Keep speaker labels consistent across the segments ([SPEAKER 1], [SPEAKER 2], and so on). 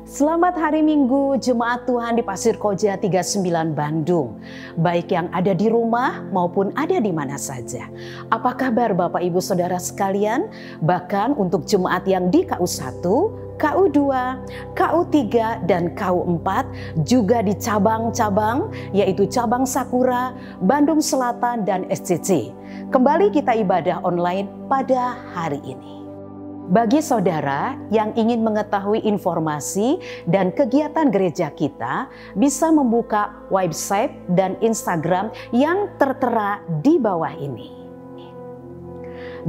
[SPEAKER 1] Selamat hari Minggu, Jemaat Tuhan di Pasir Koja 39 Bandung. Baik yang ada di rumah maupun ada di mana saja. Apa kabar Bapak Ibu Saudara sekalian? Bahkan untuk jemaat yang di KU1, KU2, KU3, dan KU4 juga di cabang-cabang yaitu Cabang Sakura, Bandung Selatan, dan SCC. Kembali kita ibadah online pada hari ini. Bagi saudara yang ingin mengetahui informasi dan kegiatan gereja kita, bisa membuka website dan Instagram yang tertera di bawah ini.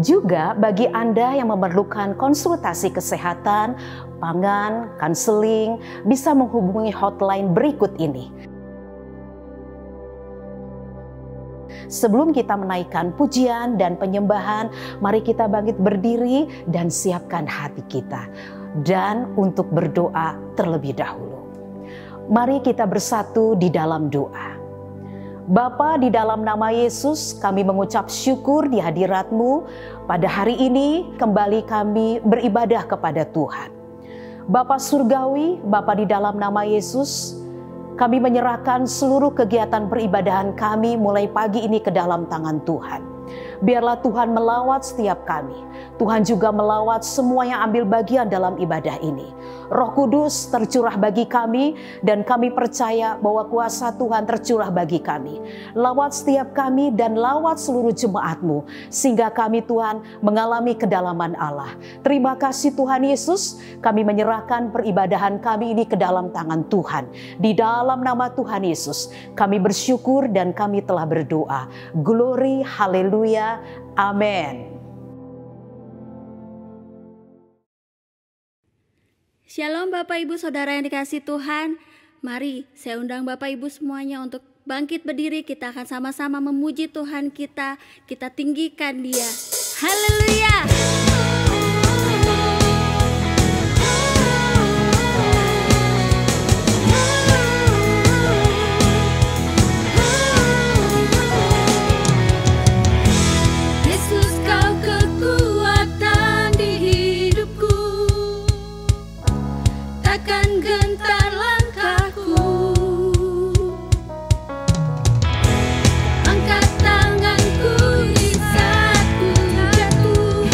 [SPEAKER 1] Juga bagi Anda yang memerlukan konsultasi kesehatan, pangan, konseling, bisa menghubungi hotline berikut ini. Sebelum kita menaikkan pujian dan penyembahan, mari kita bangkit berdiri dan siapkan hati kita. Dan untuk berdoa terlebih dahulu. Mari kita bersatu di dalam doa. Bapa, di dalam nama Yesus kami mengucap syukur di hadirat-Mu. Pada hari ini kembali kami beribadah kepada Tuhan. Bapa Surgawi, Bapa di dalam nama Yesus, kami menyerahkan seluruh kegiatan peribadahan kami mulai pagi ini ke dalam tangan Tuhan. Biarlah Tuhan melawat setiap kami. Tuhan juga melawat semua yang ambil bagian dalam ibadah ini. Roh Kudus tercurah bagi kami dan kami percaya bahwa kuasa Tuhan tercurah bagi kami. Lawat setiap kami dan lawat seluruh jemaat-Mu sehingga kami Tuhan mengalami kedalaman Allah. Terima kasih Tuhan Yesus, kami menyerahkan peribadahan kami ini ke dalam tangan Tuhan. Di dalam nama Tuhan Yesus kami bersyukur dan kami telah berdoa. Glory, haleluya, amin.
[SPEAKER 2] Shalom Bapak Ibu Saudara yang dikasihi Tuhan. Mari saya undang Bapak Ibu semuanya untuk bangkit berdiri. Kita akan sama-sama memuji Tuhan kita. Kita tinggikan Dia. Haleluya.
[SPEAKER 3] Angkat tanganku di saat ku jatuh.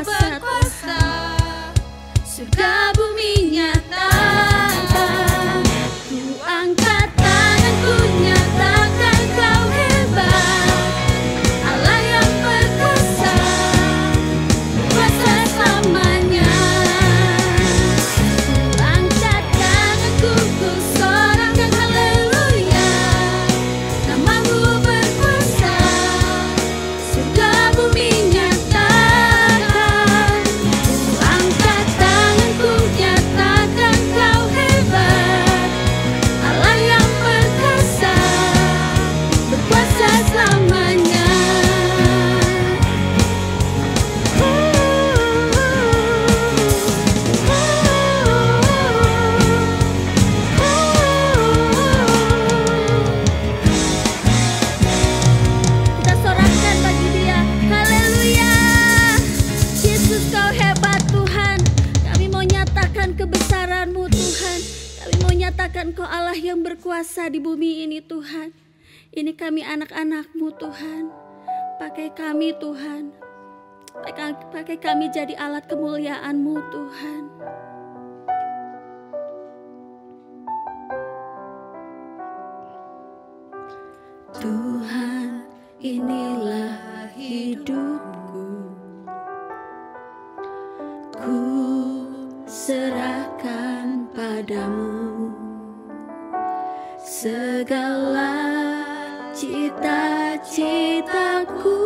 [SPEAKER 2] berkuasa, surga bumi nyatakan. Ku angkat tanganku, nyatakan kau hebat, Allah yang perkasa, kuasa selamanya. Ku angkat tanganku, ku sorakan haleluya, namamu berkuasa, surga bumi nyatakan. Ku angkat tanganku, nyatakan kau hebat, Allah yang perkasa, berkuasa selamanya. Kita sorakan bagi Dia, haleluya. Yesus, kau hebat Tuhan. Kami mau nyatakan kebesaran-Mu Tuhan. Kami mau nyatakan Kau Allah yang berkuasa di bumi ini Tuhan. Ini kami anak-anak-Mu Tuhan. Pakai kami Tuhan. Pakai kami jadi alat kemuliaan-Mu Tuhan. Tuhan, inilah hidupku, ku serahkan padamu segala cita-citaku,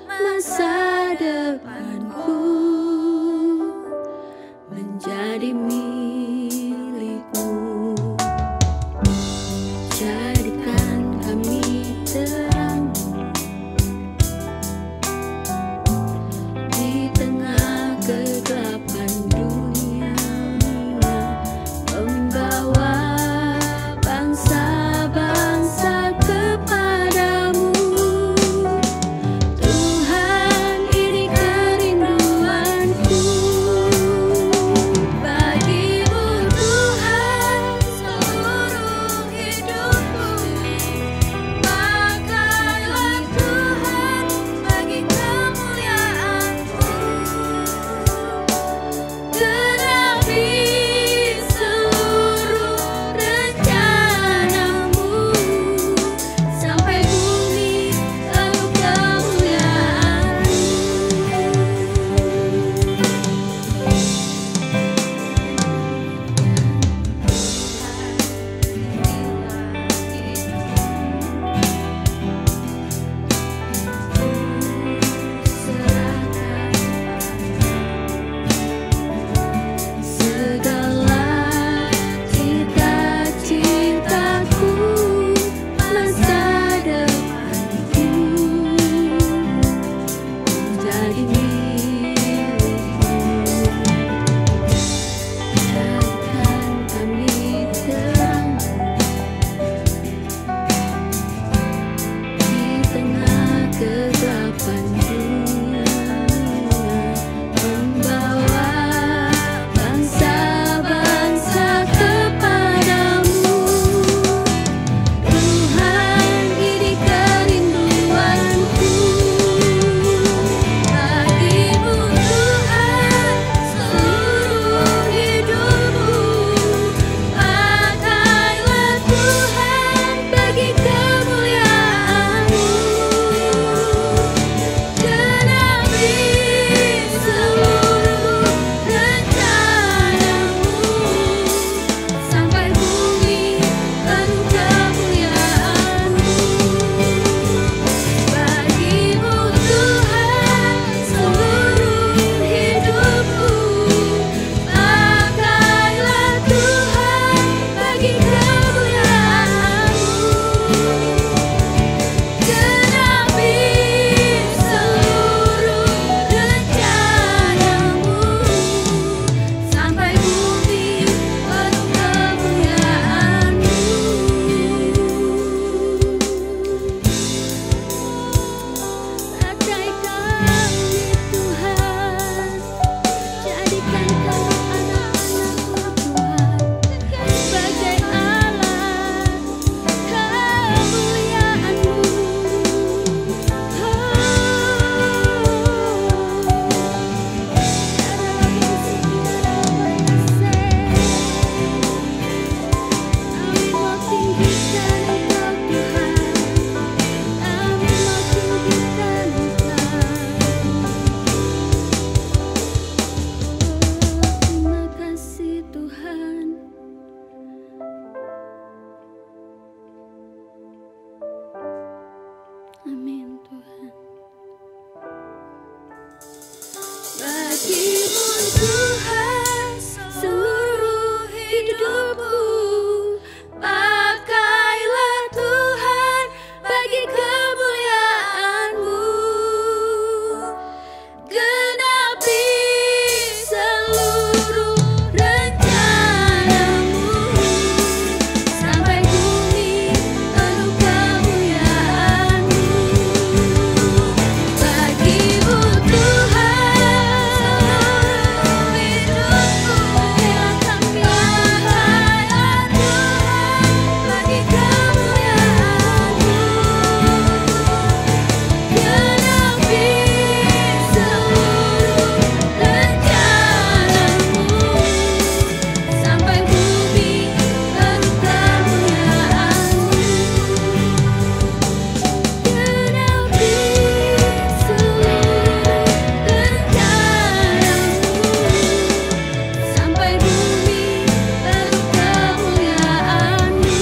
[SPEAKER 2] masa depanku menjadi milikmu. Jadikan kami terang di tengah kegelapan dunia, membawa bangsa-bangsa kepadamu. Bagimu Tuhan seluruh hidupku, pakailah Tuhan bagi kemuliaan-Mu. Genapi seluruh rencana-Mu, sampai bumi penuh kemuliaan-Mu. Bagimu Tuhan seluruh hidupku, pakailah Tuhan bagi kemuliaan-Mu. Genapi seluruh rencana-Mu, sampai bumi penuh kemuliaan-Mu. Genapi seluruh rencana-Mu, sampai bumi penuh kemuliaan-Mu.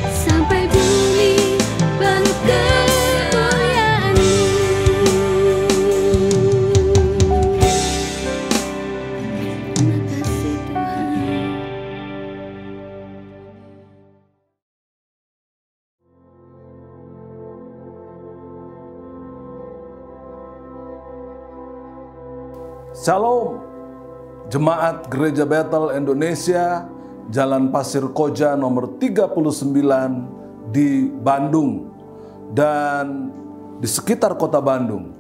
[SPEAKER 2] Sampai bumi penuh kemuliaan-Mu. Terima kasih Tuhan.
[SPEAKER 3] Shalom, Jemaat Gereja Bethel Indonesia, Jalan Pasir Koja nomor 39 di Bandung dan di sekitar kota Bandung.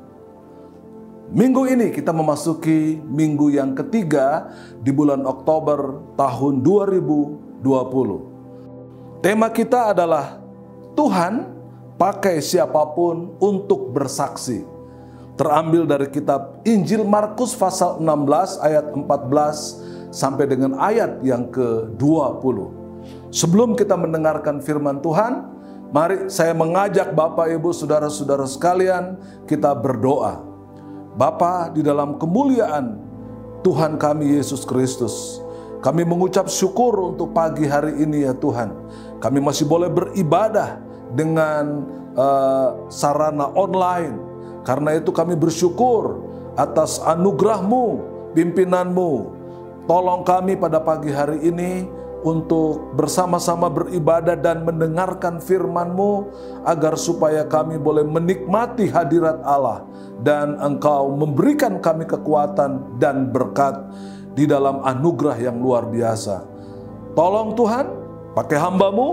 [SPEAKER 3] Minggu ini kita memasuki minggu yang ketiga di bulan Oktober tahun 2020. Tema kita adalah Tuhan pakai siapapun untuk bersaksi. Terambil dari kitab Injil Markus pasal 16 ayat 14 sampai dengan ayat yang ke-20. Sebelum kita mendengarkan firman Tuhan, mari saya mengajak Bapak, Ibu, Saudara-saudara sekalian, kita berdoa. Bapa, di dalam kemuliaan Tuhan kami Yesus Kristus, kami mengucap syukur untuk pagi hari ini ya Tuhan. Kami masih boleh beribadah dengan sarana online. Karena itu kami bersyukur atas anugerah-Mu, pimpinan-Mu. Tolong kami pada pagi hari ini untuk bersama-sama beribadah dan mendengarkan firman-Mu, agar supaya kami boleh menikmati hadirat Allah dan Engkau memberikan kami kekuatan dan berkat di dalam anugerah yang luar biasa. Tolong Tuhan, pakai hamba-Mu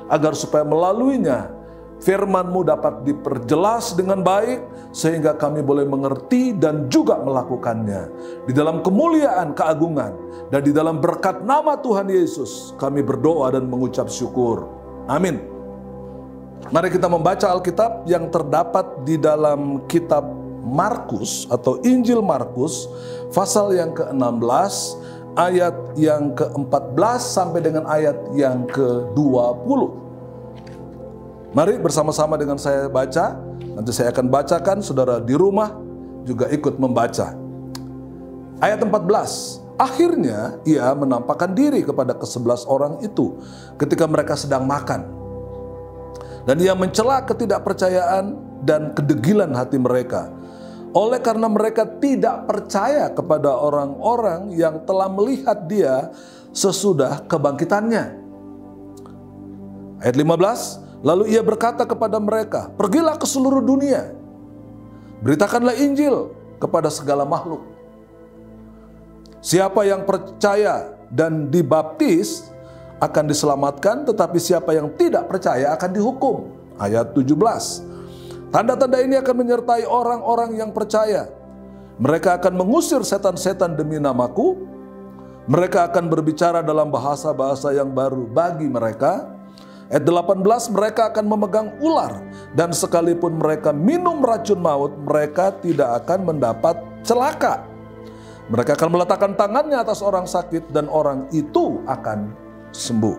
[SPEAKER 3] agar supaya melaluinya firman-Mu dapat diperjelas dengan baik, sehingga kami boleh mengerti dan juga melakukannya. Di dalam kemuliaan, keagungan, dan di dalam berkat nama Tuhan Yesus, kami berdoa dan mengucap syukur. Amin. Mari kita membaca Alkitab yang terdapat di dalam kitab Markus atau Injil Markus, pasal yang ke-16, ayat yang ke-14 sampai dengan ayat yang ke-20. Mari bersama-sama dengan saya baca. Nanti saya akan bacakan, saudara di rumah juga ikut membaca. Ayat 14. Akhirnya ia menampakkan diri kepada ke-11 orang itu ketika mereka sedang makan. Dan ia mencela ketidakpercayaan dan kedegilan hati mereka. Oleh karena mereka tidak percaya kepada orang-orang yang telah melihat dia sesudah kebangkitannya. Ayat 15. Lalu ia berkata kepada mereka, pergilah ke seluruh dunia, beritakanlah Injil kepada segala makhluk. Siapa yang percaya dan dibaptis akan diselamatkan, tetapi siapa yang tidak percaya akan dihukum. Ayat 17. Tanda-tanda ini akan menyertai orang-orang yang percaya. Mereka akan mengusir setan-setan demi namaku. Mereka akan berbicara dalam bahasa-bahasa yang baru bagi mereka. Ayat 18, mereka akan memegang ular, dan sekalipun mereka minum racun maut, mereka tidak akan mendapat celaka. Mereka akan meletakkan tangannya atas orang sakit, dan orang itu akan sembuh.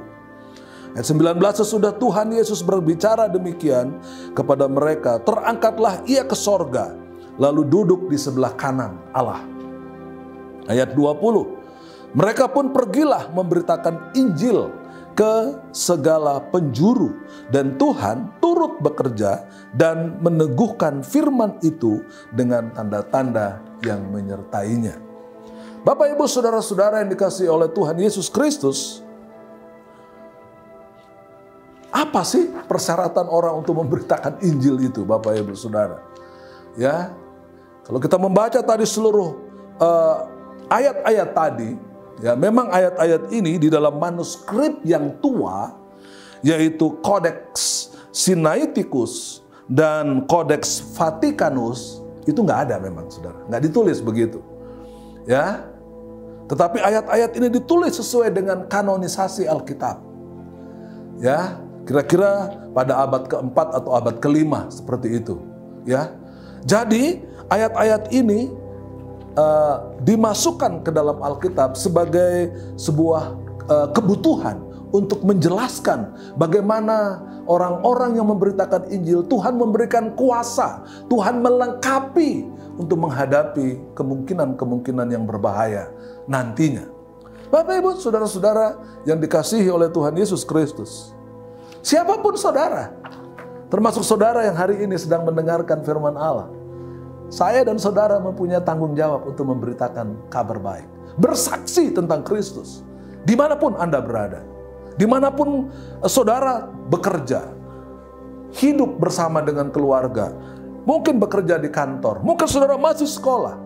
[SPEAKER 3] Ayat 19, sesudah Tuhan Yesus berbicara demikian kepada mereka, terangkatlah ia ke sorga, lalu duduk di sebelah kanan Allah. Ayat 20, mereka pun pergilah memberitakan Injil ke segala penjuru, dan Tuhan turut bekerja dan meneguhkan firman itu dengan tanda-tanda yang menyertainya. Bapak, Ibu, saudara-saudara yang dikasihi oleh Tuhan Yesus Kristus, apa sih persyaratan orang untuk memberitakan Injil itu, Bapak, Ibu, saudara? Ya, kalau kita membaca tadi seluruh ayat-ayat tadi, ya, memang ayat-ayat ini di dalam manuskrip yang tua, yaitu Codex Sinaiticus dan Codex Vaticanus, itu nggak ada memang, saudara, nggak ditulis begitu, ya. Tetapi ayat-ayat ini ditulis sesuai dengan kanonisasi Alkitab, ya, kira-kira pada abad keempat atau abad kelima seperti itu, ya. Jadi ayat-ayat ini dimasukkan ke dalam Alkitab sebagai sebuah kebutuhan untuk menjelaskan bagaimana orang-orang yang memberitakan Injil, Tuhan memberikan kuasa, Tuhan melengkapi untuk menghadapi kemungkinan-kemungkinan yang berbahaya nantinya. Bapak, Ibu, saudara-saudara yang dikasihi oleh Tuhan Yesus Kristus, siapapun saudara, termasuk saudara yang hari ini sedang mendengarkan firman Allah, saya dan saudara mempunyai tanggung jawab untuk memberitakan kabar baik, bersaksi tentang Kristus, dimanapun Anda berada, dimanapun saudara bekerja, hidup bersama dengan keluarga, mungkin bekerja di kantor, mungkin saudara masih sekolah.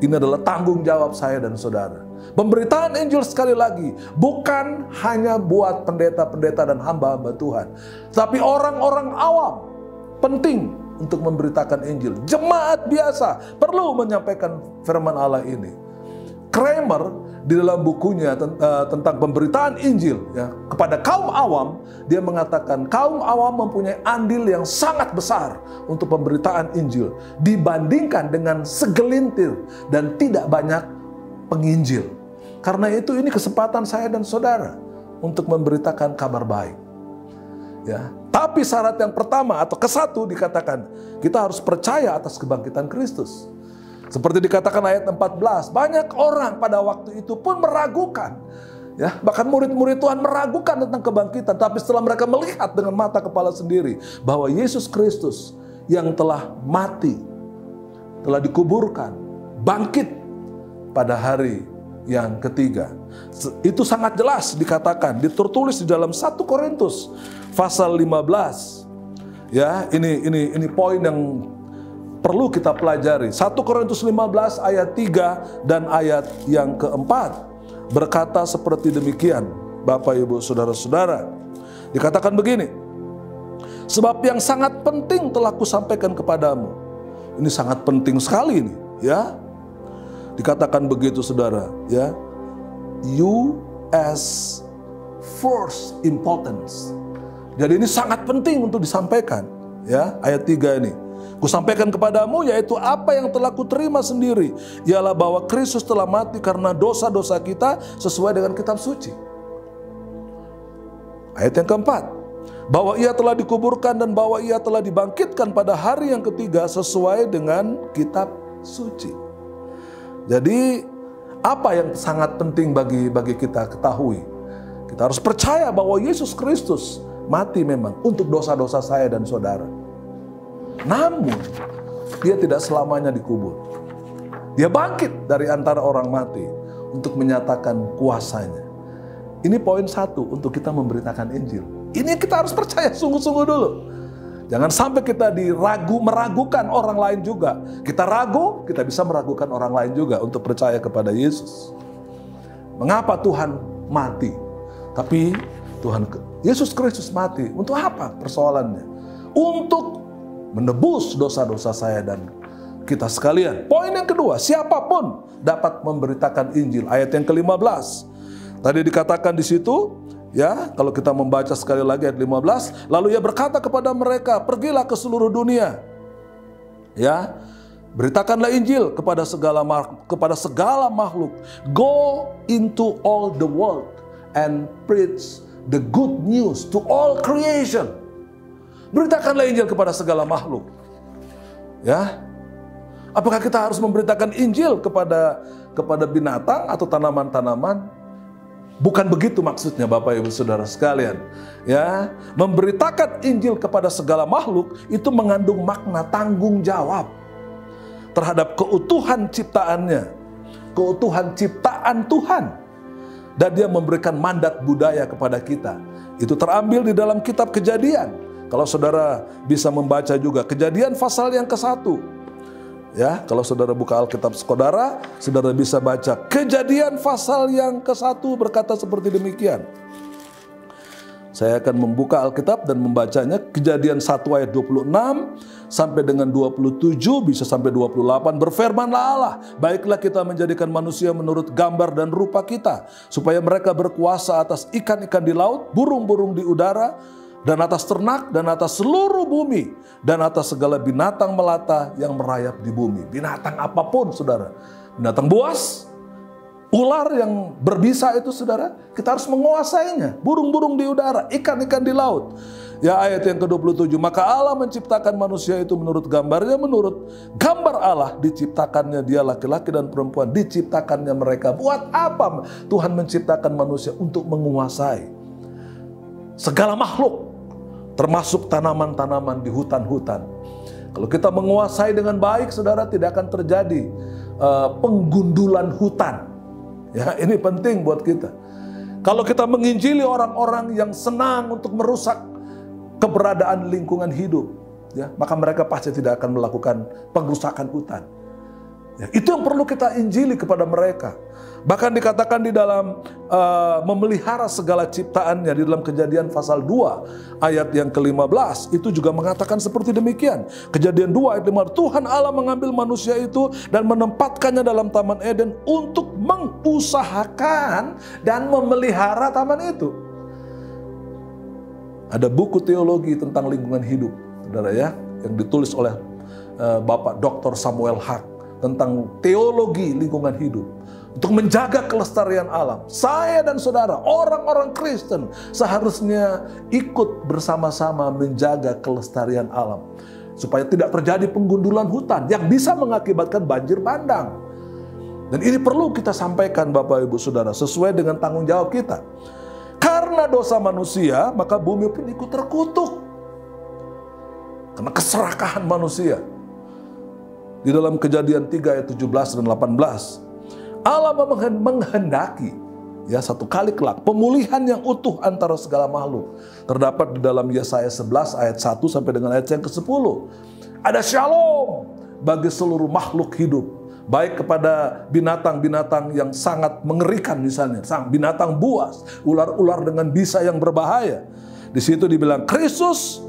[SPEAKER 3] Ini adalah tanggung jawab saya dan saudara. Pemberitaan Injil, sekali lagi, bukan hanya buat pendeta-pendeta dan hamba-hamba Tuhan, tapi orang-orang awam penting untuk memberitakan Injil. Jemaat biasa perlu menyampaikan firman Allah ini. Kramer di dalam bukunya tentang pemberitaan Injil, ya, kepada kaum awam, dia mengatakan kaum awam mempunyai andil yang sangat besar untuk pemberitaan Injil dibandingkan dengan segelintir dan tidak banyak penginjil. Karena itu ini kesempatan saya dan saudara untuk memberitakan kabar baik, ya. Tapi syarat yang pertama atau kesatu dikatakan kita harus percaya atas kebangkitan Kristus. Seperti dikatakan ayat 14, banyak orang pada waktu itu pun meragukan, ya, bahkan murid-murid Tuhan meragukan tentang kebangkitan. Tapi setelah mereka melihat dengan mata kepala sendiri bahwa Yesus Kristus yang telah mati, telah dikuburkan, bangkit pada hari yang ketiga. Itu sangat jelas dikatakan, tertulis di dalam 1 Korintus pasal 15. Ya, ini poin yang perlu kita pelajari. 1 Korintus 15 ayat 3 dan ayat yang keempat berkata seperti demikian, Bapak, Ibu, saudara-saudara. Dikatakan begini, sebab yang sangat penting telah kusampaikan kepadamu. Ini sangat penting sekali ini, ya. Dikatakan begitu, saudara, ya. You as first importance. Jadi ini sangat penting untuk disampaikan, ya. Ayat 3 ini. Kusampaikan kepadamu yaitu apa yang telah kuterima sendiri, ialah bahwa Kristus telah mati karena dosa-dosa kita sesuai dengan kitab suci. Ayat yang keempat, bahwa ia telah dikuburkan dan bahwa ia telah dibangkitkan pada hari yang ketiga sesuai dengan kitab suci. Jadi apa yang sangat penting bagi kita ketahui? Kita harus percaya bahwa Yesus Kristus mati memang untuk dosa-dosa saya dan saudara. Namun dia tidak selamanya dikubur. Dia bangkit dari antara orang mati untuk menyatakan kuasanya. Ini poin satu untuk kita memberitakan Injil. Ini kita harus percaya sungguh-sungguh dulu. Jangan sampai kita meragukan orang lain juga. Kita ragu, kita bisa meragukan orang lain juga untuk percaya kepada Yesus. Mengapa Tuhan mati? Tapi Yesus Kristus mati untuk apa persoalannya? Untuk menebus dosa-dosa saya dan kita sekalian. Poin yang kedua, siapapun dapat memberitakan Injil. Ayat yang ke-15. Tadi dikatakan di situ, ya, kalau kita membaca sekali lagi ayat 15, lalu ia berkata kepada mereka, pergilah ke seluruh dunia. Ya, beritakanlah Injil kepada segala makhluk. Go into all the world and preach the good news to all creation. Beritakanlah Injil kepada segala makhluk. Ya. Apakah kita harus memberitakan Injil kepada binatang atau tanaman-tanaman? Bukan begitu maksudnya Bapak Ibu Saudara sekalian. Ya, memberitakan Injil kepada segala makhluk itu mengandung makna tanggung jawab terhadap keutuhan ciptaannya, keutuhan ciptaan Tuhan. Dan dia memberikan mandat budaya kepada kita. Itu terambil di dalam kitab Kejadian. Kalau saudara bisa membaca juga Kejadian pasal yang ke-1. Ya, kalau saudara buka Alkitab saudara bisa baca Kejadian pasal yang ke-1 berkata seperti demikian. Saya akan membuka Alkitab dan membacanya. Kejadian 1 ayat 26 sampai dengan 27, bisa sampai 28. Berfirmanlah Allah, baiklah kita menjadikan manusia menurut gambar dan rupa kita, supaya mereka berkuasa atas ikan-ikan di laut, burung-burung di udara, dan atas ternak, dan atas seluruh bumi, dan atas segala binatang melata yang merayap di bumi. Binatang apapun saudara, binatang buas, ular yang berbisa itu saudara, kita harus menguasainya. Burung-burung di udara, ikan-ikan di laut. Ya, ayat yang ke-27, maka Allah menciptakan manusia itu menurut gambarnya, menurut gambar Allah diciptakannya dia, laki-laki dan perempuan diciptakannya mereka. Buat apa Tuhan menciptakan manusia? Untuk menguasai segala makhluk, termasuk tanaman-tanaman di hutan-hutan. Kalau kita menguasai dengan baik saudara, tidak akan terjadi penggundulan hutan. Ya, ini penting buat kita. Kalau kita menginjili orang-orang yang senang untuk merusak keberadaan lingkungan hidup, ya, maka mereka pasti tidak akan melakukan pengrusakan hutan. Ya, itu yang perlu kita injili kepada mereka. Bahkan dikatakan di dalam memelihara segala ciptaannya, di dalam Kejadian pasal 2 ayat yang ke-15 itu juga mengatakan seperti demikian. Kejadian 2 ayat 15, Tuhan Allah mengambil manusia itu dan menempatkannya dalam Taman Eden untuk mengusahakan dan memelihara taman itu. Ada buku teologi tentang lingkungan hidup, saudara ya, yang ditulis oleh Bapak Dr. Samuel Haq tentang teologi lingkungan hidup. Untuk menjaga kelestarian alam. Saya dan saudara, orang-orang Kristen seharusnya ikut bersama-sama menjaga kelestarian alam. Supaya tidak terjadi penggundulan hutan yang bisa mengakibatkan banjir bandang. Dan ini perlu kita sampaikan Bapak Ibu Saudara, sesuai dengan tanggung jawab kita. Karena dosa manusia, maka bumi pun ikut terkutuk. Karena keserakahan manusia. Di dalam Kejadian 3 ayat 17 dan 18. Allah menghendaki, ya, satu kali kelak pemulihan yang utuh antara segala makhluk. Terdapat di dalam Yesaya 11 ayat 1 sampai dengan ayat yang ke-10. Ada shalom bagi seluruh makhluk hidup, baik kepada binatang-binatang yang sangat mengerikan, misalnya sang binatang buas, ular-ular dengan bisa yang berbahaya. Di situ dibilang Kristus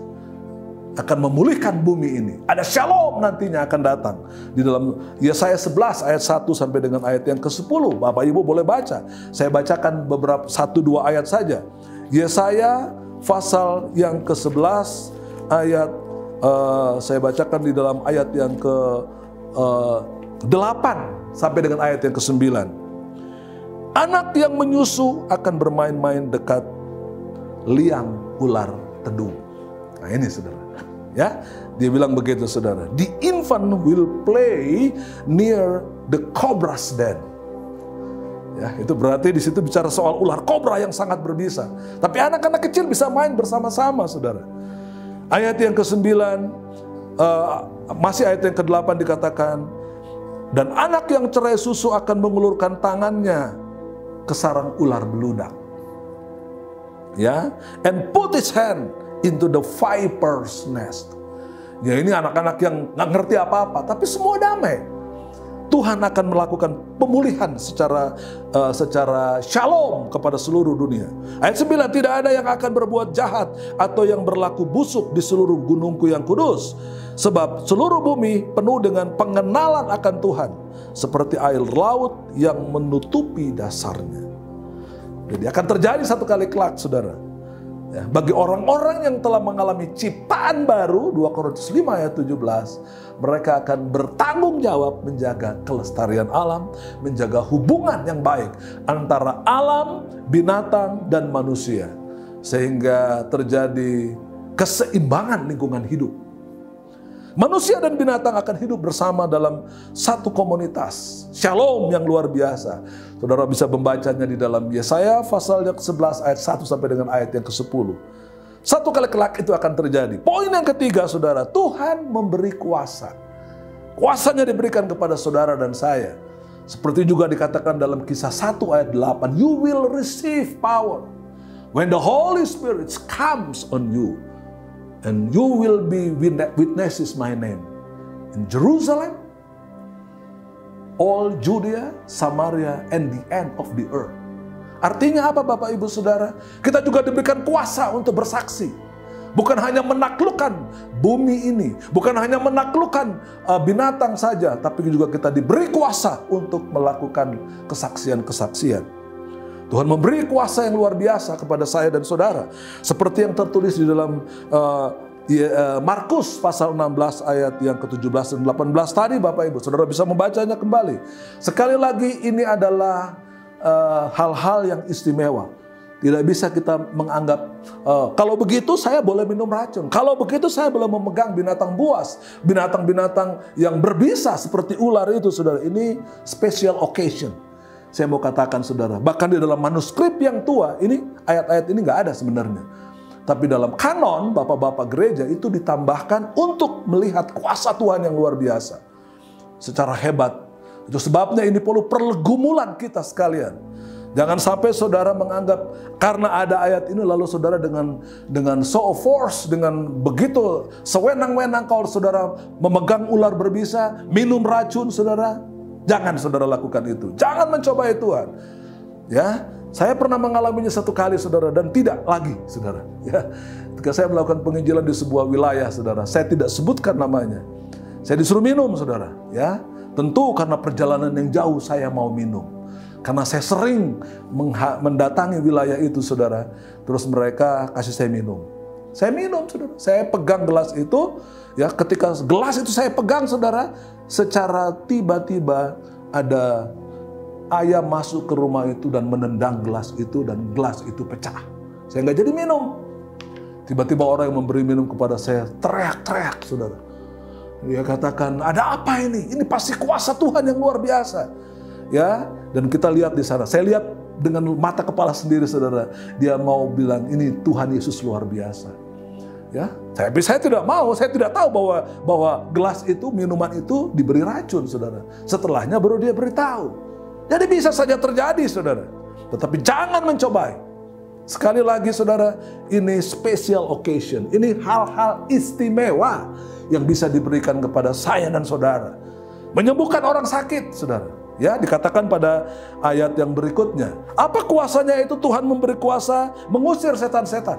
[SPEAKER 3] akan memulihkan bumi ini. Ada shalom nantinya akan datang. Di dalam Yesaya 11 ayat 1 sampai dengan ayat yang ke-10. Bapak Ibu boleh baca. Saya bacakan beberapa 1-2 ayat saja. Yesaya pasal yang ke-11 ayat saya bacakan di dalam ayat yang ke-8 sampai dengan ayat yang ke-9. Anak yang menyusu akan bermain-main dekat liang ular tedung. Nah ini saudara. Ya, dia bilang begitu saudara. The infant will play near the cobra's den. Ya, itu berarti di situ bicara soal ular kobra yang sangat berbisa. Tapi anak-anak kecil bisa main bersama-sama saudara. Ayat yang ke-9, masih ayat yang ke-8 dikatakan, dan anak yang cerai susu akan mengulurkan tangannya ke sarang ular beludak. Ya, and put his hand into the viper's nest. Ya, ini anak-anak yang nggak ngerti apa-apa, tapi semua damai. Tuhan akan melakukan pemulihan secara shalom kepada seluruh dunia. Ayat 9, tidak ada yang akan berbuat jahat atau yang berlaku busuk di seluruh gunungku yang kudus. Sebab seluruh bumi penuh dengan pengenalan akan Tuhan, seperti air laut yang menutupi dasarnya. Jadi akan terjadi satu kali kelak saudara. Ya, bagi orang-orang yang telah mengalami ciptaan baru, 2 Korintus 5 ayat 17, mereka akan bertanggung jawab menjaga kelestarian alam, menjaga hubungan yang baik antara alam, binatang, dan manusia. Sehingga terjadi keseimbangan lingkungan hidup. Manusia dan binatang akan hidup bersama dalam satu komunitas. Shalom yang luar biasa. Saudara bisa membacanya di dalam Yesaya pasal yang ke-11 ayat 1 sampai dengan ayat yang ke-10. Satu kali kelak itu akan terjadi. Poin yang ketiga, saudara, Tuhan memberi kuasa. Kuasanya diberikan kepada saudara dan saya. Seperti juga dikatakan dalam Kisah 1 ayat 8, you will receive power when the Holy Spirit comes on you, and you will be witnesses my name in Jerusalem, all Judea, Samaria, and the end of the earth. Artinya apa Bapak Ibu Saudara? Kita juga diberikan kuasa untuk bersaksi. Bukan hanya menaklukkan bumi ini, bukan hanya menaklukkan binatang saja, tapi juga kita diberi kuasa untuk melakukan kesaksian-kesaksian. Tuhan memberi kuasa yang luar biasa kepada saya dan saudara. Seperti yang tertulis di dalam Markus pasal 16 ayat yang ke-17 dan 18 tadi Bapak Ibu. Saudara bisa membacanya kembali. Sekali lagi ini adalah hal-hal yang istimewa. Tidak bisa kita menganggap, kalau begitu saya boleh minum racun. Kalau begitu saya boleh memegang binatang buas. Binatang-binatang yang berbisa seperti ular itu, saudara. Ini special occasion. Saya mau katakan, saudara. Bahkan di dalam manuskrip yang tua, ini ayat-ayat ini nggak ada sebenarnya. Tapi dalam kanon, bapak-bapak gereja itu ditambahkan untuk melihat kuasa Tuhan yang luar biasa. Secara hebat. Itu sebabnya ini perlu pergumulan kita sekalian. Jangan sampai saudara menganggap karena ada ayat ini lalu saudara dengan show of force, dengan begitu sewenang-wenang kalau saudara memegang ular berbisa, minum racun saudara. Jangan saudara lakukan itu. Jangan mencobai Tuhan. Ya, saya pernah mengalaminya satu kali saudara dan tidak lagi saudara. Ya, ketika saya melakukan penginjilan di sebuah wilayah saudara, saya tidak sebutkan namanya. Saya disuruh minum saudara. Ya, tentu karena perjalanan yang jauh saya mau minum. Karena saya sering mendatangi wilayah itu saudara. Terus mereka kasih saya minum. Saya minum saudara. Saya pegang gelas itu. Ya, ketika gelas itu saya pegang saudara. Secara tiba-tiba ada ayam masuk ke rumah itu dan menendang gelas itu. Dan gelas itu pecah. Saya nggak jadi minum. Tiba-tiba orang yang memberi minum kepada saya teriak-teriak saudara. Dia katakan, ada apa ini? Ini pasti kuasa Tuhan yang luar biasa. Ya, dan kita lihat di sana. Saya lihat dengan mata kepala sendiri, saudara. Dia mau bilang ini Tuhan Yesus luar biasa. Ya, saya tidak mau. Saya tidak tahu bahwa gelas itu, minuman itu diberi racun, saudara. Setelahnya baru dia beritahu. Jadi bisa saja terjadi, saudara. Tetapi jangan mencobai. Sekali lagi, saudara, ini special occasion. Ini hal-hal istimewa yang bisa diberikan kepada saya dan saudara. Menyembuhkan orang sakit, saudara. Ya, dikatakan pada ayat yang berikutnya. Apa kuasanya itu? Tuhan memberi kuasa mengusir setan-setan.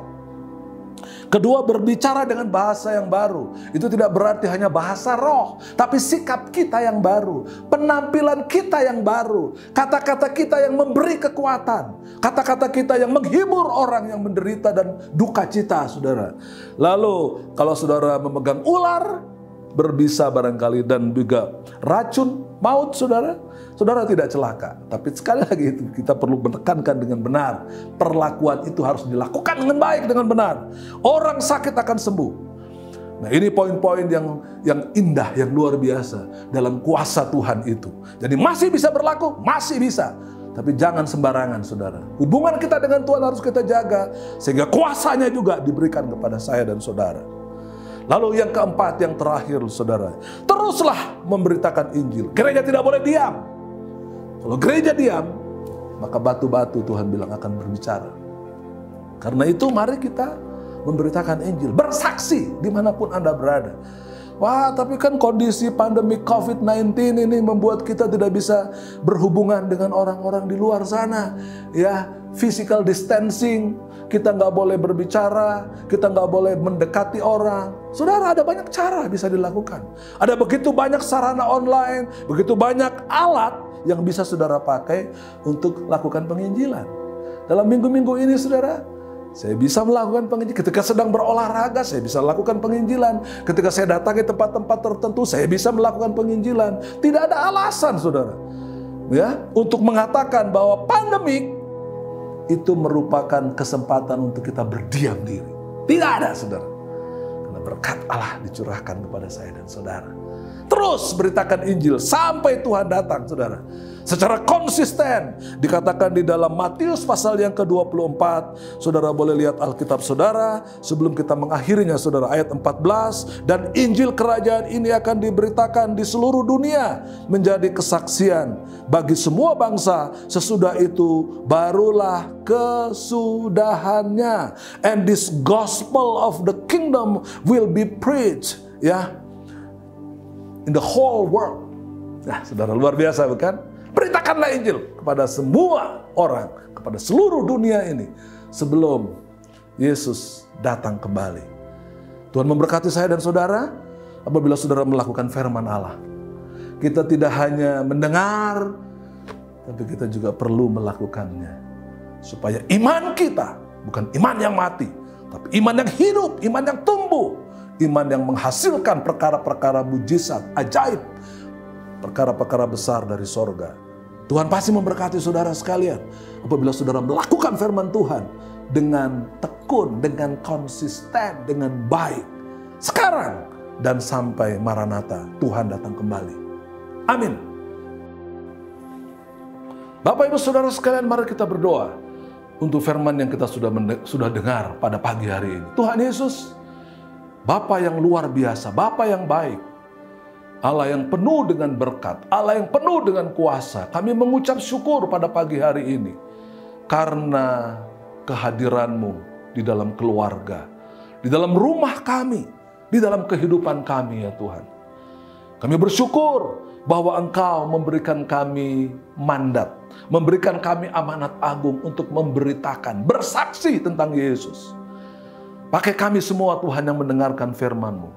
[SPEAKER 3] Kedua, berbicara dengan bahasa yang baru. Itu tidak berarti hanya bahasa roh, tapi sikap kita yang baru, penampilan kita yang baru, kata-kata kita yang memberi kekuatan, kata-kata kita yang menghibur orang yang menderita dan duka cita, saudara. Lalu, kalau saudara memegang ular berbisa barangkali dan juga racun maut, saudara tidak celaka. Tapi sekali lagi itu kita perlu menekankan dengan benar. Perlakuan itu harus dilakukan dengan baik, dengan benar. Orang sakit akan sembuh. Nah, ini poin-poin yang indah, yang luar biasa dalam kuasa Tuhan itu. Jadi masih bisa berlaku, masih bisa. Tapi jangan sembarangan, saudara. Hubungan kita dengan Tuhan harus kita jaga sehingga kuasanya juga diberikan kepada saya dan saudara. Lalu yang keempat, yang terakhir, saudara, teruslah memberitakan Injil. Gereja tidak boleh diam. Kalau gereja diam, maka batu-batu Tuhan bilang akan berbicara. Karena itu mari kita memberitakan Injil, bersaksi dimanapun Anda berada. Wah, tapi kan kondisi pandemi COVID-19 ini membuat kita tidak bisa berhubungan dengan orang-orang di luar sana. Ya, physical distancing, kita nggak boleh berbicara, kita nggak boleh mendekati orang. Saudara, ada banyak cara bisa dilakukan. Ada begitu banyak sarana online, begitu banyak alat yang bisa saudara pakai untuk lakukan penginjilan. Dalam minggu-minggu ini, saudara, saya bisa melakukan penginjilan. Ketika sedang berolahraga, saya bisa lakukan penginjilan. Ketika saya datangi tempat-tempat tertentu, saya bisa melakukan penginjilan. Tidak ada alasan, saudara, ya, untuk mengatakan bahwa pandemik itu merupakan kesempatan untuk kita berdiam diri. Tidak ada, saudara. Karena berkat Allah dicurahkan kepada saya dan saudara. Terus beritakan Injil sampai Tuhan datang, saudara. secara konsisten. Dikatakan di dalam Matius pasal yang ke-24, saudara boleh lihat Alkitab saudara, sebelum kita mengakhirinya saudara, ayat 14, dan Injil kerajaan ini akan diberitakan di seluruh dunia menjadi kesaksian bagi semua bangsa, sesudah itu barulah kesudahannya. And this gospel of the kingdom will be preached, ya, in the whole world. Nah, saudara, luar biasa bukan? Beritakanlah Injil kepada semua orang, kepada seluruh dunia ini sebelum Yesus datang kembali. Tuhan memberkati saya dan saudara apabila saudara melakukan firman Allah. Kita tidak hanya mendengar, tapi kita juga perlu melakukannya. Supaya iman kita bukan iman yang mati, tapi iman yang hidup, iman yang tumbuh, iman yang menghasilkan perkara-perkara mujizat, ajaib, perkara-perkara besar dari sorga. Tuhan pasti memberkati saudara sekalian apabila saudara melakukan firman Tuhan dengan tekun, dengan konsisten, dengan baik. Sekarang dan sampai Maranatha, Tuhan datang kembali. Amin. Bapak Ibu Saudara sekalian, mari kita berdoa untuk firman yang kita sudah dengar pada pagi hari ini. Tuhan Yesus, Bapa yang luar biasa, Bapa yang baik, Allah yang penuh dengan berkat, Allah yang penuh dengan kuasa. Kami mengucap syukur pada pagi hari ini karena kehadiran-Mu di dalam keluarga, di dalam rumah kami, di dalam kehidupan kami ya Tuhan. Kami bersyukur bahwa Engkau memberikan kami mandat, memberikan kami amanat agung untuk memberitakan, bersaksi tentang Yesus. Pakai kami semua Tuhan yang mendengarkan firman-Mu.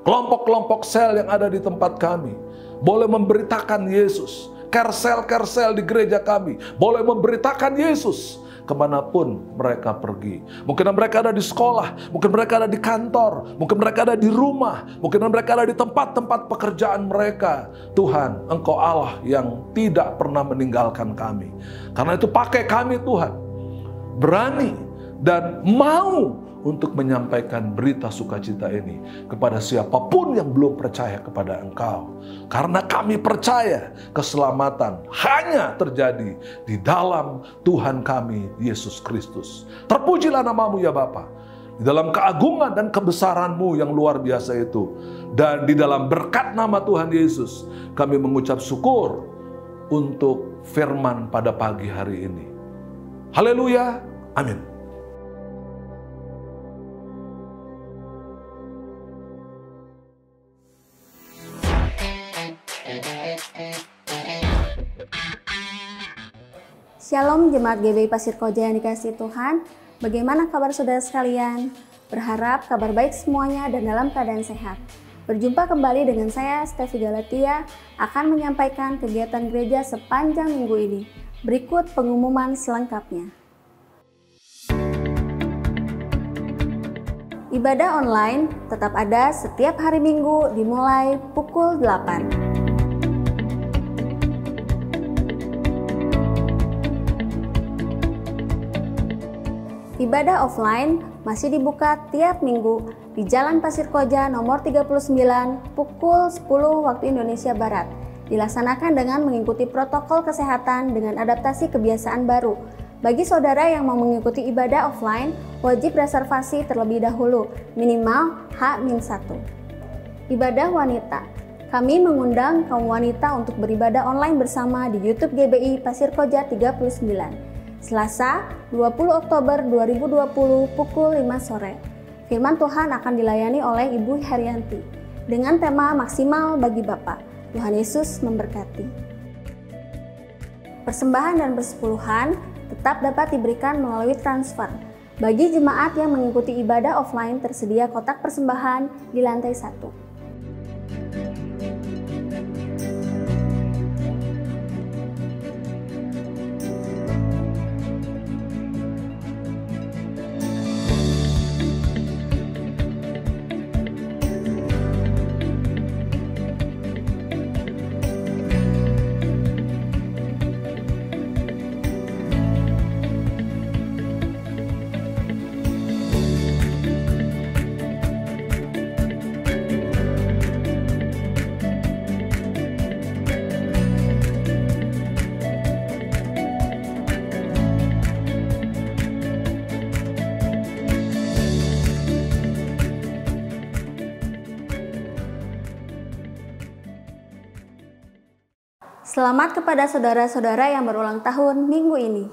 [SPEAKER 3] Kelompok-kelompok sel yang ada di tempat kami boleh memberitakan Yesus. Kersel-kersel di gereja kami boleh memberitakan Yesus kemanapun mereka pergi. Mungkin mereka ada di sekolah, mungkin mereka ada di kantor, mungkin mereka ada di rumah, mungkin mereka ada di tempat-tempat pekerjaan mereka. Tuhan, Engkau Allah yang tidak pernah meninggalkan kami. Karena itu pakai kami Tuhan, berani dan mau untuk menyampaikan berita sukacita ini kepada siapapun yang belum percaya kepada Engkau. Karena kami percaya keselamatan hanya terjadi di dalam Tuhan kami, Yesus Kristus. Terpujilah nama-Mu ya Bapa, di dalam keagungan dan kebesaran-Mu yang luar biasa itu. Dan di dalam berkat nama Tuhan Yesus, kami mengucap syukur untuk firman pada pagi hari ini. Haleluya, amin.
[SPEAKER 2] Shalom Jemaat GBI Pasir Koja yang dikasihi Tuhan. Bagaimana kabar saudara sekalian? Berharap kabar baik semuanya dan dalam keadaan sehat. Berjumpa kembali dengan saya, Stefi Galatia, akan menyampaikan kegiatan gereja sepanjang minggu ini. Berikut pengumuman selengkapnya. Ibadah online tetap ada setiap hari Minggu dimulai pukul 8. Ibadah offline masih dibuka tiap minggu di Jalan Pasir Koja nomor 39 pukul 10 waktu Indonesia Barat. Dilaksanakan dengan mengikuti protokol kesehatan dengan adaptasi kebiasaan baru. Bagi saudara yang mau mengikuti ibadah offline, wajib reservasi terlebih dahulu, minimal H-1. Ibadah wanita. Kami mengundang kaum wanita untuk beribadah online bersama di YouTube GBI Pasir Koja 39. Selasa 20 Oktober 2020 pukul 5 sore. Firman Tuhan akan dilayani oleh Ibu Haryanti dengan tema maksimal bagi Bapa. Tuhan Yesus memberkati. Persembahan dan persepuluhan tetap dapat diberikan melalui transfer. Bagi jemaat yang mengikuti ibadah offline tersedia kotak persembahan di lantai 1. Selamat kepada saudara-saudara yang berulang tahun minggu ini.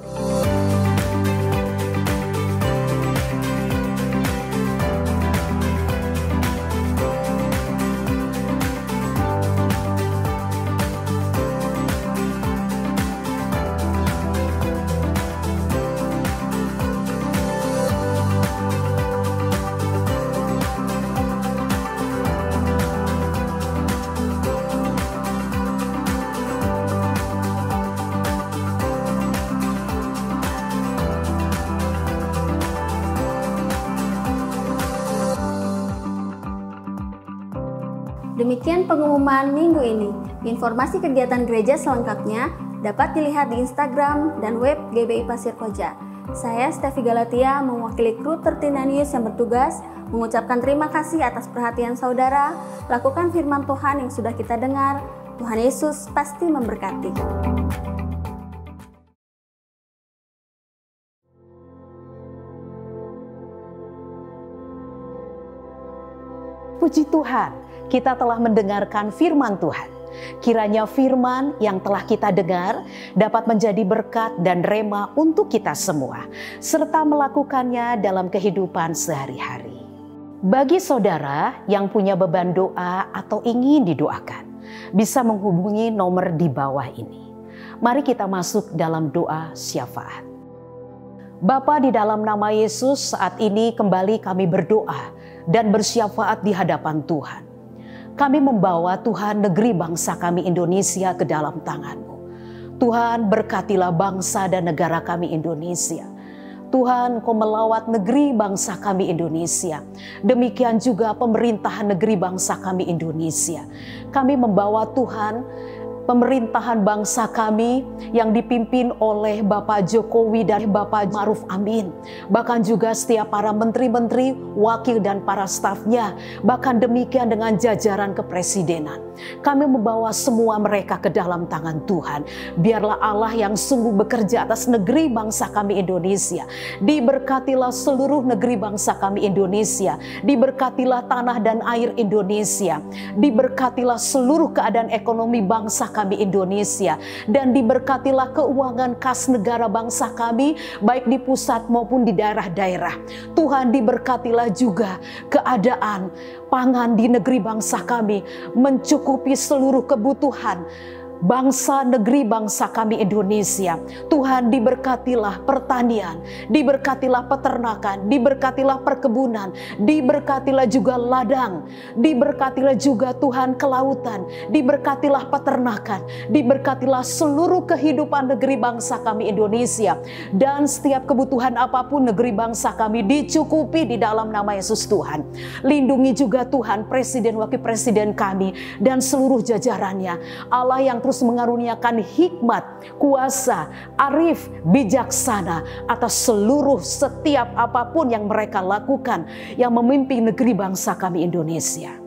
[SPEAKER 2] Demikian pengumuman minggu ini. Informasi kegiatan gereja selengkapnya dapat dilihat di Instagram dan web GBI Pasir Koja. Saya Stefi Galatia mewakili kru 13 News yang bertugas mengucapkan terima kasih atas perhatian saudara. Lakukan firman Tuhan yang sudah kita dengar. Tuhan Yesus pasti memberkati.
[SPEAKER 1] Puji Tuhan, kita telah mendengarkan firman Tuhan. Kiranya firman yang telah kita dengar dapat menjadi berkat dan rema untuk kita semua, serta melakukannya dalam kehidupan sehari-hari. Bagi saudara yang punya beban doa atau ingin didoakan, bisa menghubungi nomor di bawah ini. Mari kita masuk dalam doa syafaat. Bapa, di dalam nama Yesus, saat ini kembali kami berdoa dan bersyafaat di hadapan Tuhan. Kami membawa Tuhan negeri bangsa kami Indonesia ke dalam tangan-Mu. Tuhan, berkatilah bangsa dan negara kami Indonesia. Tuhan, Kau melawat negeri bangsa kami Indonesia. Demikian juga pemerintahan negeri bangsa kami Indonesia. Kami membawa Tuhan pemerintahan bangsa kami yang dipimpin oleh Bapak Jokowi dan Bapak Ma'ruf Amin. Bahkan juga setiap para menteri-menteri, wakil dan para stafnya. Bahkan demikian dengan jajaran kepresidenan. Kami membawa semua mereka ke dalam tangan Tuhan. Biarlah Allah yang sungguh bekerja atas negeri bangsa kami Indonesia. Diberkatilah seluruh negeri bangsa kami Indonesia. Diberkatilah tanah dan air Indonesia. Diberkatilah seluruh keadaan ekonomi bangsa kami Indonesia, dan diberkatilah keuangan kas negara bangsa kami baik di pusat maupun di daerah-daerah. Tuhan, diberkatilah juga keadaan pangan di negeri bangsa kami mencukupi seluruh kebutuhan bangsa negeri bangsa kami Indonesia. Tuhan, diberkatilah pertanian, diberkatilah peternakan, diberkatilah perkebunan, diberkatilah juga ladang, diberkatilah juga Tuhan kelautan, diberkatilah peternakan, diberkatilah seluruh kehidupan negeri bangsa kami Indonesia, dan setiap kebutuhan apapun negeri bangsa kami dicukupi di dalam nama Yesus. Tuhan, lindungi juga Tuhan presiden, wakil presiden kami dan seluruh jajarannya. Allah yang terus mengaruniakan hikmat, kuasa, arif, bijaksana atas seluruh setiap apapun yang mereka lakukan yang memimpin negeri bangsa kami Indonesia.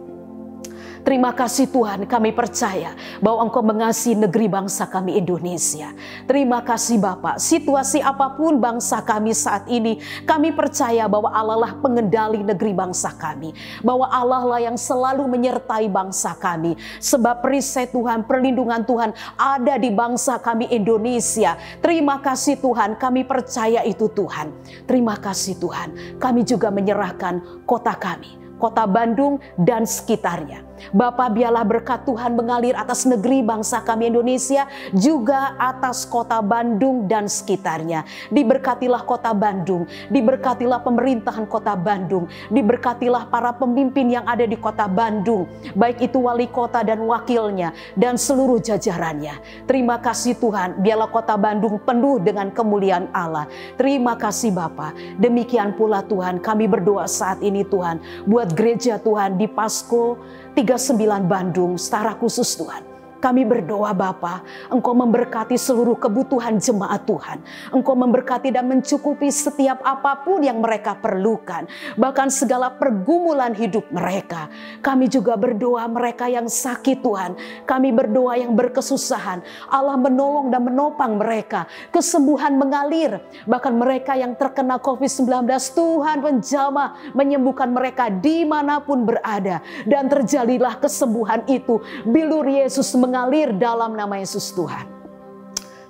[SPEAKER 1] Terima kasih Tuhan, kami percaya bahwa Engkau mengasihi negeri bangsa kami Indonesia. Terima kasih Bapak, situasi apapun bangsa kami saat ini, kami percaya bahwa Allah lah pengendali negeri bangsa kami. Bahwa Allah lah yang selalu menyertai bangsa kami. Sebab perisai Tuhan, perlindungan Tuhan ada di bangsa kami Indonesia. Terima kasih Tuhan, kami percaya itu Tuhan. Terima kasih Tuhan, kami juga menyerahkan kota kami, Kota Bandung dan sekitarnya. Bapak, biarlah berkat Tuhan mengalir atas negeri bangsa kami Indonesia, juga atas Kota Bandung dan sekitarnya. Diberkatilah Kota Bandung, diberkatilah pemerintahan Kota Bandung, diberkatilah para pemimpin yang ada di Kota Bandung, baik itu wali kota dan wakilnya dan seluruh jajarannya. Terima kasih Tuhan, biarlah Kota Bandung penuh dengan kemuliaan Allah. Terima kasih Bapak. Demikian pula Tuhan, kami berdoa saat ini Tuhan, buat gereja Tuhan di Pasko 39 Bandung secara khusus Tuhan. Kami berdoa Bapa, Engkau memberkati seluruh kebutuhan jemaat Tuhan. Engkau memberkati dan mencukupi setiap apapun yang mereka perlukan. Bahkan segala pergumulan hidup mereka. Kami juga berdoa mereka yang sakit Tuhan. Kami berdoa yang berkesusahan. Allah menolong dan menopang mereka. Kesembuhan mengalir. Bahkan mereka yang terkena COVID-19, Tuhan menjamah menyembuhkan mereka dimanapun berada. Dan terjadilah kesembuhan itu. Bilur Yesus mengalir mengalir dalam nama Yesus Tuhan.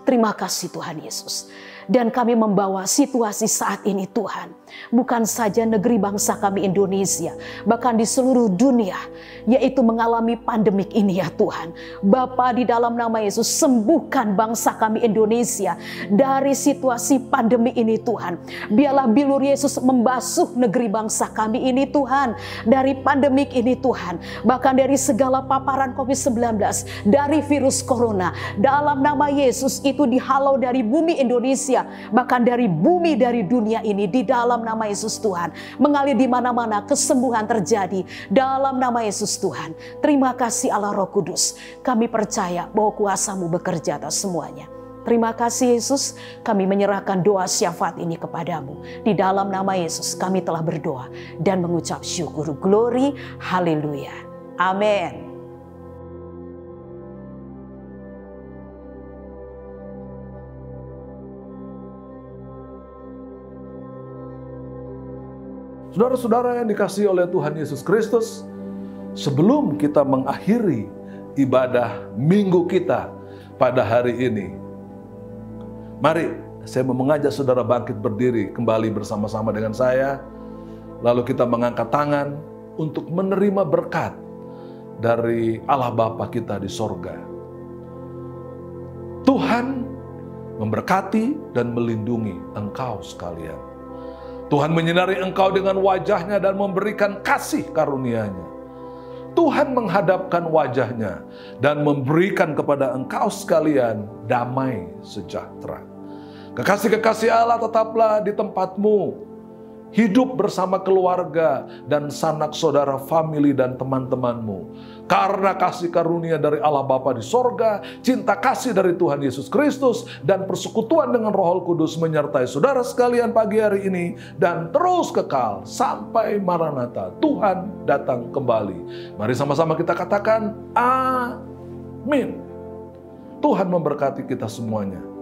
[SPEAKER 1] Terima kasih Tuhan Yesus. Dan kami membawa situasi saat ini Tuhan, bukan saja negeri bangsa kami Indonesia, bahkan di seluruh dunia, yaitu mengalami pandemik ini ya Tuhan. Bapa, di dalam nama Yesus, sembuhkan bangsa kami Indonesia dari situasi pandemi ini Tuhan. Biarlah bilur Yesus membasuh negeri bangsa kami ini Tuhan, dari pandemik ini Tuhan, bahkan dari segala paparan COVID-19, dari virus corona. Dalam nama Yesus itu dihalau dari bumi Indonesia, bahkan dari bumi, dari dunia ini, di dalam nama Yesus Tuhan. Mengalir di mana-mana kesembuhan terjadi dalam nama Yesus Tuhan. Terima kasih Allah Roh Kudus. Kami percaya bahwa kuasa-Mu bekerja atas semuanya. Terima kasih Yesus, kami menyerahkan doa syafaat ini kepadamu. Di dalam nama Yesus kami telah berdoa dan mengucap syukur. Glory, haleluya. Amin.
[SPEAKER 3] Saudara-saudara yang dikasihi oleh Tuhan Yesus Kristus, sebelum kita mengakhiri ibadah minggu kita pada hari ini, mari saya mau mengajak saudara bangkit berdiri kembali bersama-sama dengan saya, lalu kita mengangkat tangan untuk menerima berkat dari Allah Bapa kita di sorga. Tuhan memberkati dan melindungi engkau sekalian. Tuhan menyinari engkau dengan wajah-Nya dan memberikan kasih karunia-Nya. Tuhan menghadapkan wajah-Nya dan memberikan kepada engkau sekalian damai sejahtera. Kekasih-kekasih Allah tetaplah di tempatmu. Hidup bersama keluarga dan sanak saudara, famili dan teman-temanmu. Karena kasih karunia dari Allah Bapa di sorga, cinta kasih dari Tuhan Yesus Kristus, dan persekutuan dengan Roh Kudus menyertai saudara sekalian pagi hari ini, dan terus kekal sampai Maranatha, Tuhan datang kembali. Mari sama-sama kita katakan, amin. Tuhan memberkati kita semuanya.